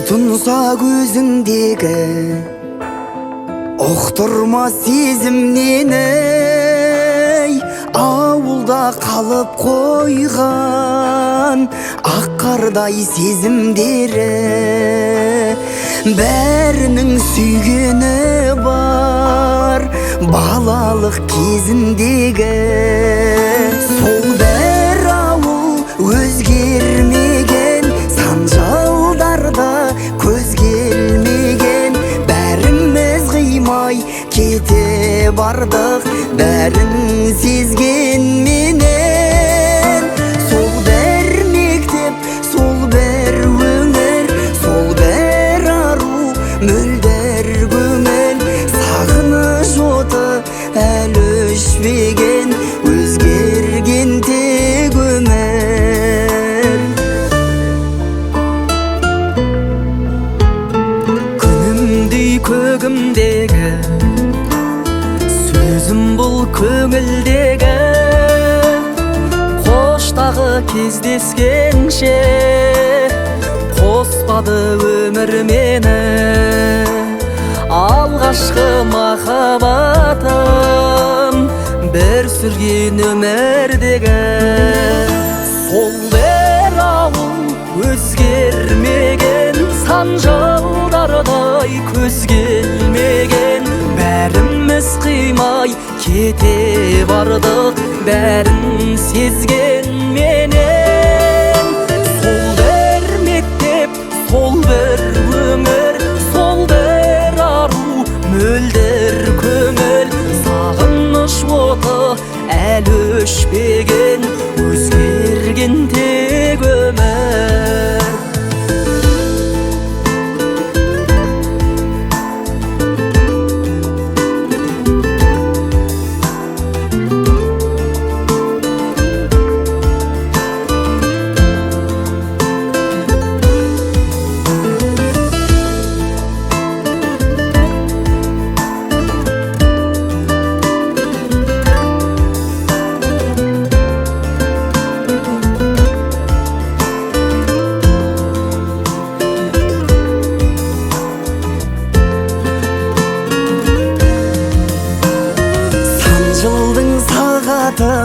Тұнса көзіңдегі ұқтырма сезімнен ауылда қалып қойған ақ қардай сезімдері бәрінің сүйгені бар балалық кезіндегі сол бір ауыл өзгермеген сан жылдарда көз келмеген бәріміз қимай кете бардық бәрін сезгенменен сол бір мектеп сол бір өңір сол бір ару мөлдір көңіл сағыныш оты әлі өшпеген өзгерген тек өмір күнімдей көгімдегі сөзім бұл көңілдегі қоштағы кездескенше қоспады өмір мені алғашқы махаббатым бір сүрген өмірдегі сол бір ауыл өзгермеген сан жылдардай көз келмеген бәріміз қимай кете бардық бәрін сезгенменен сол бір мектеп сол бір өмір сол бір ару мөлдір көңіл сағыныш оты әлі өшпеген өзгерген тек өмір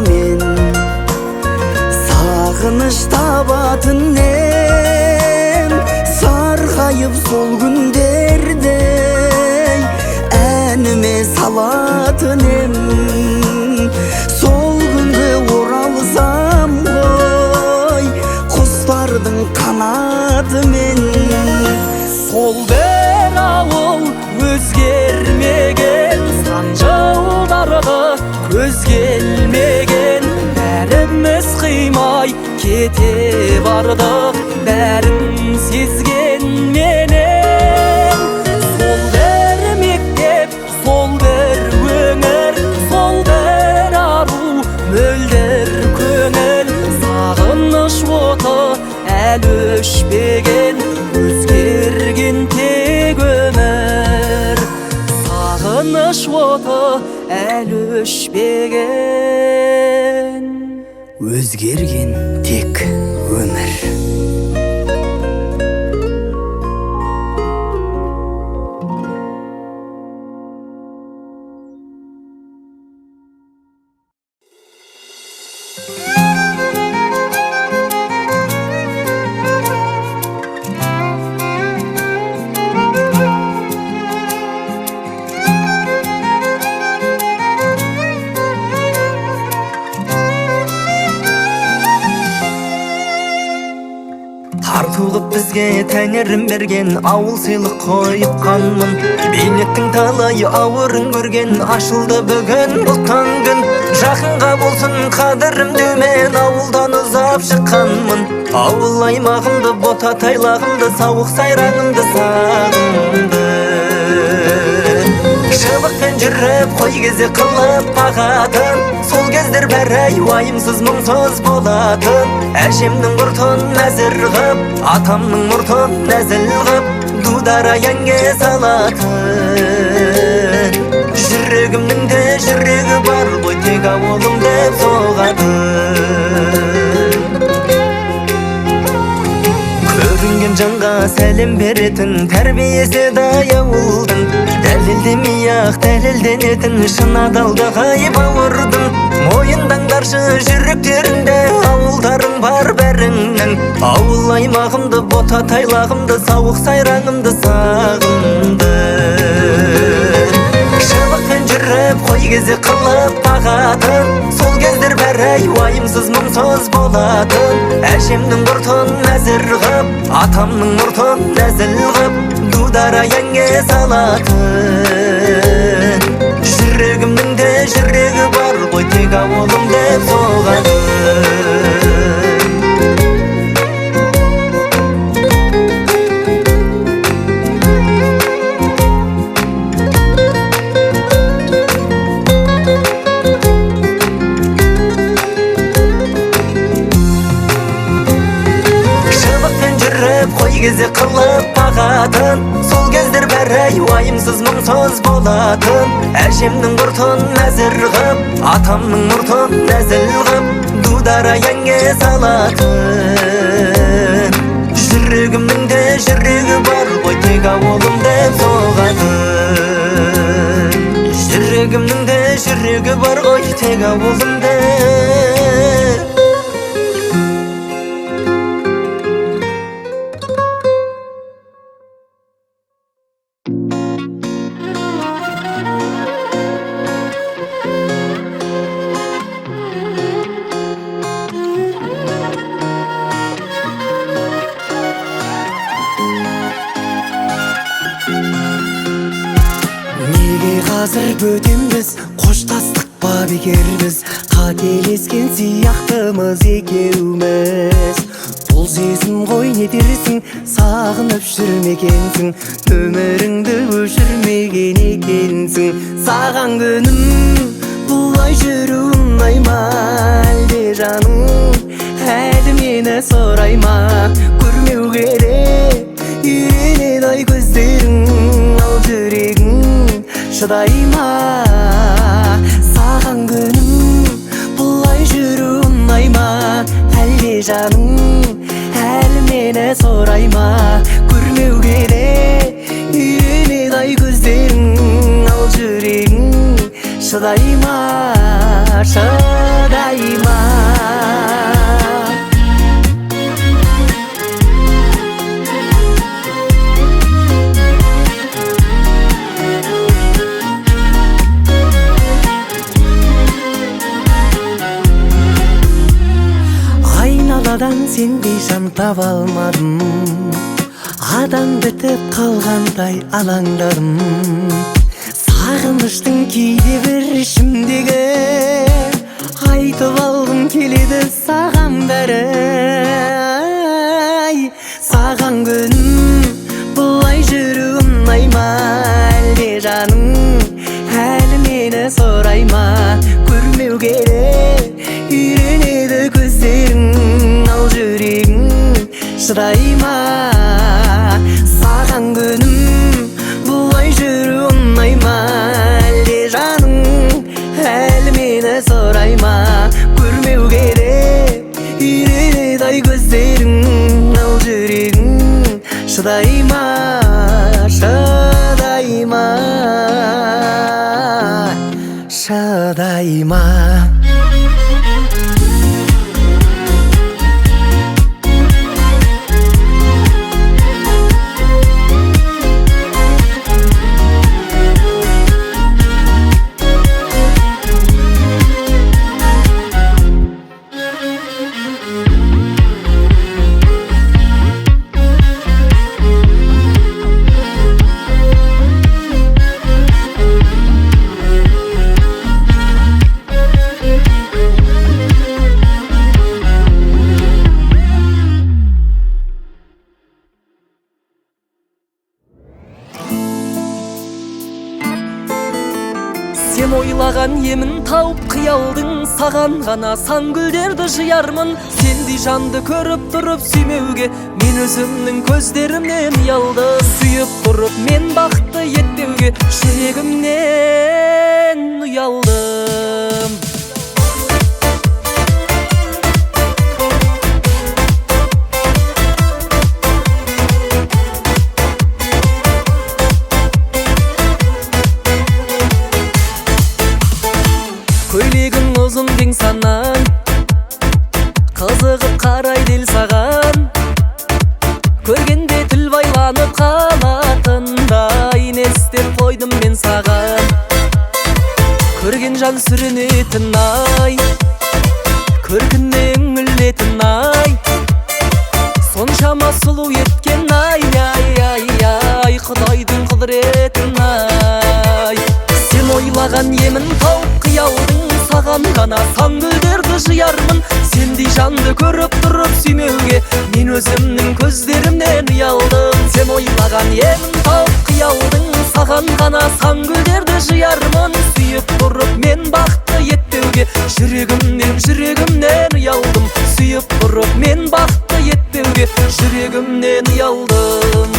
мен сағыныш табатыннен сарғайып сол күндердей әніме салатын ем сол күнге оралсам ғой құстардың қанатымен сол бір ауыл өзгермеген сан жылдарда көз келмеген бәріміз қимай кете бардық бәрін сезгенменен сол бір мектеп сол бір өңір сол бір ару мөлдір көңіл сағыныш оты әлі өшпеген өзгерген тек өмір сағыныш оты әлі өшпеген өзгерген тек өмір Тартылып бізге тәңірім берген ауыл сыйлық қойып қанмын бейнеттің талайы ауырын көрген ашылды бүгін бұл таң күн жақынға болсын қадірім деумен ауылдан ұзап шыққанмын ауыл аймағымды бота тайлағымды сауық сайраңымды сағынды шыбықпен жүріп қой кезе қылып бағатын сол кездер бәрі уайымсыз мұңсыз болатын әжемнің құртын әзір ғып атамның мұртын нәзіл ғып дудара әнге салатын жүрегімнің де жүрегі бар ғой тек ауылым деп соғатын жанга сәлем беретін тәрбиесі даяулдың дәлелдемей-ақ дәлелденетін шын адалдық айып ауырдың мойындаңдаршы жүректерінде ауылдарың бар бәріңнің ауыл аймағымды бота тайлағымды сауық сайраңымды сағынды шыбықпен жүріп қой кезі қылып бағатын сол кездер бәрі уайымсыз мұңсыз болатын әжемнің құртын әзір ғып атамның мұртын нәзіл ғып дудара еңге салатын жүрегімнің де жүрегі бар ғой тек ауылым деп соғады кезі қылып бағатын сол кездер бәрі уайымсыз мұңсыз болатын әжемнің құртын әзір ғып атамның мұртын нәзіл ғып дудара еңге салатын жүрегімнің де жүрегі бар ғой тек ауылым деп соғатын жүрегімнің де жүрегі бар ғой тек ауылым деп Қазір бөтенбіз қоштастық па бекер біз қателескен сияқтымыз екеуміз бұл сезім ғой не дерсің сағынып жүрмегенсің өміріңді өшірмеген екенсің саған күнім бұлай жүру ұнайма әлде жаным әлі мені сұрайма көрмеу керек үйренеді ай көздерің ал жүрегің шыдай ма саған күнім бұлай жүру ұнай ма әлде жаным әлі мені сұрай ма көрмеу керек үйренеді ай көздерің ал жүрегің шыдай ма шыдай ма сендей жан таба алмадым адам бітіп қалғандай алаңдадым сағыныштың кейде бір ішімдегі айтып алғым келеді саған бәрі саған күнім бұлай жүру ұнай ма әлде жаным әлі мені сұрай ма көрмеу керек үйренеді көздерің ал жүрегің шыдай ма саған күнім бұлай жүру ұнай ма әлде жаным әлі мені сұрай ма көрмеу керек үйренеді ай көздерің ал жүрегің шыдай ма шыдай ма шыдай ма Сен ойлаған емін тауып қиялдың саған ғана сан гүлдерді жиярмын сендей жанды көріп тұрып сүймеуге мен өзімнің көздерімнен ұялды сүйіп тұрып мен бақытты етпеуге жүрегімнен ұялдым Көргенде тіл байланып қалатындай не істеп қойдым мен саған. Көрген жан сүрінетін ай, көркіне үңілетін ай, соншама сұлу еткен ай, Құдайдың құдіретін ай. Сен ойлаған емін тауып қиялдың, саған ғана сан гүлдерді жиярмын. Сендей жанды көріп тұрып сүймеуге мен өзімнің көздерімнен ұялдым. Сен ойлаған емін тауып қиялдың, саған ғана сан гүлдерді жиярмын. Сүйіп тұрып мен бақытты етпеуге жүрегімнен ұялдым. Сүйіп тұрып мен бақытты етпеуге жүрегімнен ұялдым.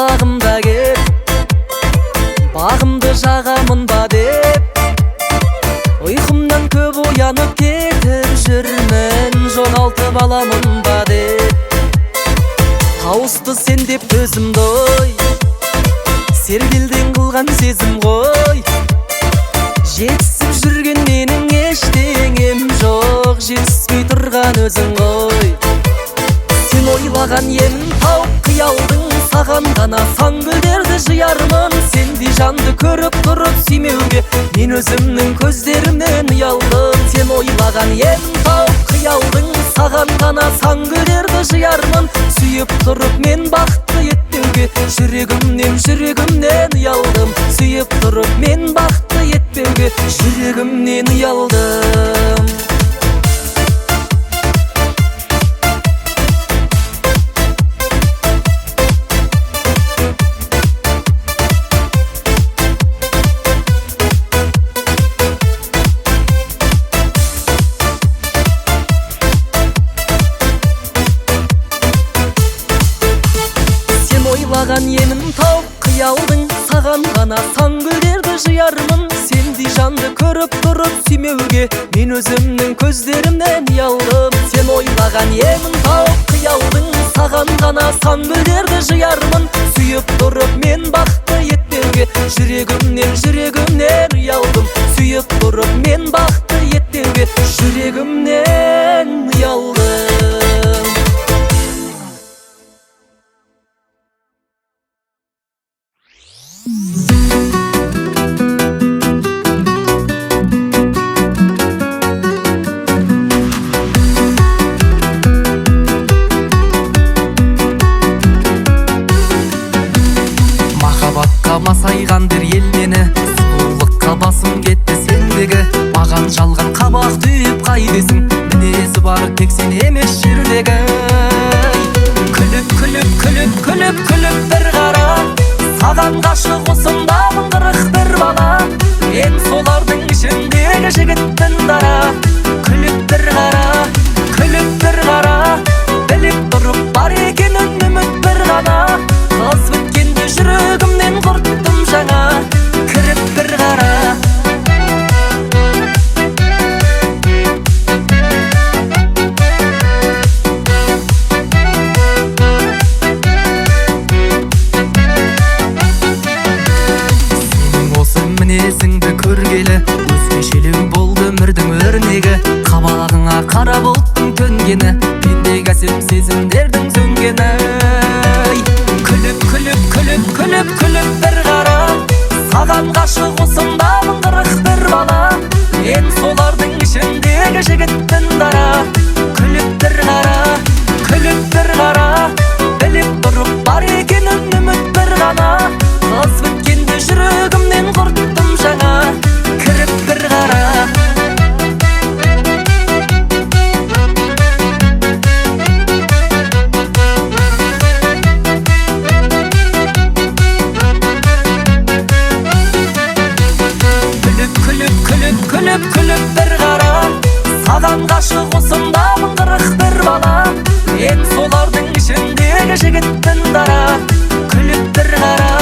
Бағымда кеп, бағымды жағамын ба деп, ұйқымнан көп оянып кетіп жүрмін, жоғалтып аламын ба деп. Тауысты сен деп төзімді ой, сергелден қылған сезім ғой. Жетісіп жүрген менің ештеңем жоқ, жетіспей тұрған өзің ғой. Сен ойлаған емін тауып қиялдың, саған ғана сан гүлдерді жиярмын. Сендей жанды көріп тұрып сүймеуге мен өзімнің көздерімнен ұялдым. Сен ойлаған емін тауып қиялдың, саған ғана сан гүлдерді жиярмын. Сүйіп тұрып мен бақытты етпеуге жүрегімнен ұялдым. Сүйіп тұрып мен бақытты етпеуге жүрегімнен ұялдым. Ойлаған емін тауып қиялдың, саған ғана сан гүлдерді жиярмын. Сендей жанды көріп тұрып сүймеуге мен өзімнің көздерімнен ұялдым. Сен ойлаған емін тауып қиялдың, саған ғана сан гүлдерді жиярмын. Сүйіп тұрып мен бақытты етпеуге жүрегімнен ұялдым. Сүйіп тұрып мен бақытты етпеуге жүрегімнен ұялдым. Масайғандыр ел мені, сұлулыққа басым кетті сендегі. Маған жалған қабақ түйіп қайдесің, мінезі бар тек сен емес жердегі. Күліп бір қара, саған ғашық осындамын қырық бір бала. Мен солардың ішіндегі жігітпін дара. Күліп бір қара, біліп тұрып бар екенін үміт бір ғана. Қыз біткенде жүрегімнен құрттым жаңа, кіріп бір қара. Сенің осы мінезіңді көргелі, өзгешелеу болды өмірдің өрнегі. Қабағыңа қара бұлттың төнгені, пендегі әсем сезімдердің сөнгені. Күліп бір қара, саған ғашық осындамын қырық бір бала. Мен солардың ішіндегі жігітпін дара. Күліп бір қара, біліп тұрып бар екенін үміт бір ғана. Қыз біткенде жүрегімнен құрттым жаңа, кіріп бір қара. Күліп бір қара, саған ғашық осындамын қырық бір бала. Мен солардың ішіндегі жігітпін дара. Күліп бір қара,